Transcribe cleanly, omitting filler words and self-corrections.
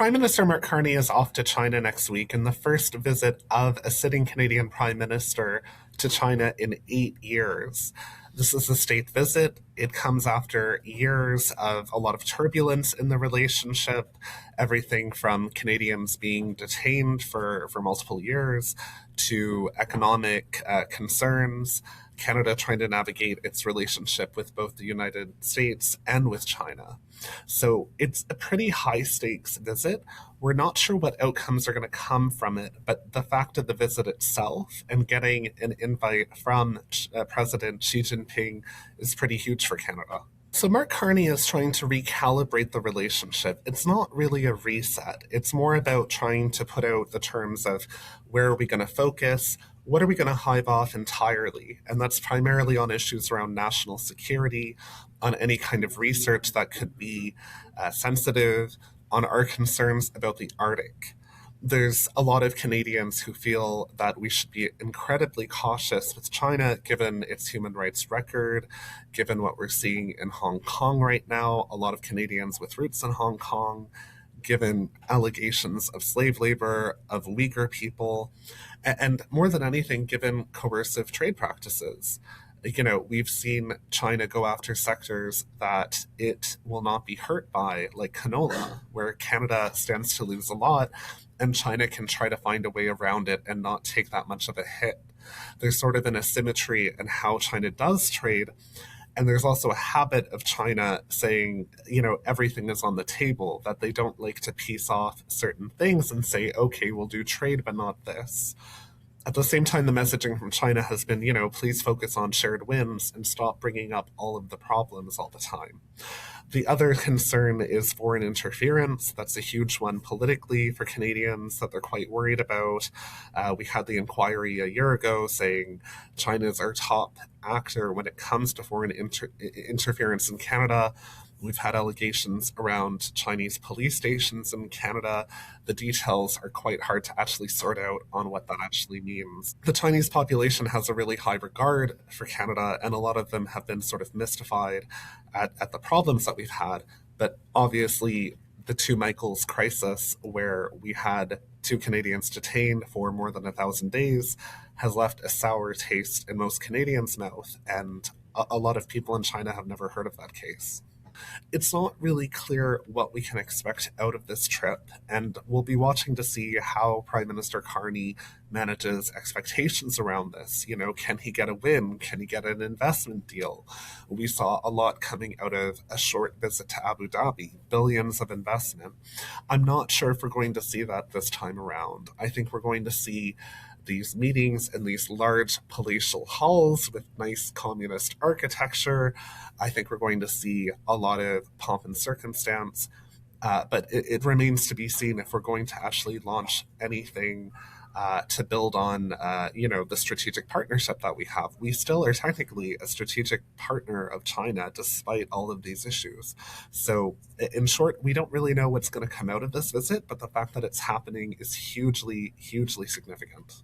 Prime Minister Mark Carney is off to China next week in the first visit of a sitting Canadian Prime Minister to China in 8 years. This is a state visit. It comes after years of a lot of turbulence in the relationship, everything from Canadians being detained for multiple years to economic concerns, Canada trying to navigate its relationship with both the United States and with China. So it's a pretty high stakes visit. We're not sure what outcomes are going to come from it, but the fact of the visit itself and getting an invite from President Xi Jinping is pretty huge for Canada. So Mark Carney is trying to recalibrate the relationship. It's not really a reset. It's more about trying to put out the terms of where are we going to focus, what are we going to hive off entirely? And that's primarily on issues around national security, on any kind of research that could be sensitive, on our concerns about the Arctic. There's a lot of Canadians who feel that we should be incredibly cautious with China given its human rights record, given what we're seeing in Hong Kong right now, a lot of Canadians with roots in Hong Kong, given allegations of slave labor, of Uyghur people, and more than anything, given coercive trade practices. We've seen China go after sectors that it will not be hurt by, like canola, where Canada stands to lose a lot, and China can try to find a way around it and not take that much of a hit. There's sort of an asymmetry in how China does trade. And there's also a habit of China saying, everything is on the table, that they don't like to piece off certain things and say, okay, we'll do trade, but not this. At the same time, the messaging from China has been, please focus on shared wins and stop bringing up all of the problems all the time. The other concern is foreign interference. That's a huge one politically for Canadians that they're quite worried about. We had the inquiry a year ago saying China is our top actor when it comes to foreign interference in Canada. We've had allegations around Chinese police stations in Canada. The details are quite hard to actually sort out on what that actually means. The Chinese population has a really high regard for Canada, and a lot of them have been sort of mystified at the problems that we've had. But obviously, the two Michaels crisis, where we had two Canadians detained for more than 1,000 days, has left a sour taste in most Canadians' mouth, and a lot of people in China have never heard of that case. It's not really clear what we can expect out of this trip, and we'll be watching to see how Prime Minister Carney manages expectations around this. Can he get a win? Can he get an investment deal? We saw a lot coming out of a short visit to Abu Dhabi, billions of investment. I'm not sure if we're going to see that this time around. I think we're going to see these meetings in these large palatial halls with nice communist architecture. I think we're going to see a lot of pomp and circumstance, but it remains to be seen if we're going to actually launch anything to build on, the strategic partnership that we have. We still are technically a strategic partner of China despite all of these issues. So in short, we don't really know what's going to come out of this visit, but the fact that it's happening is hugely, hugely significant.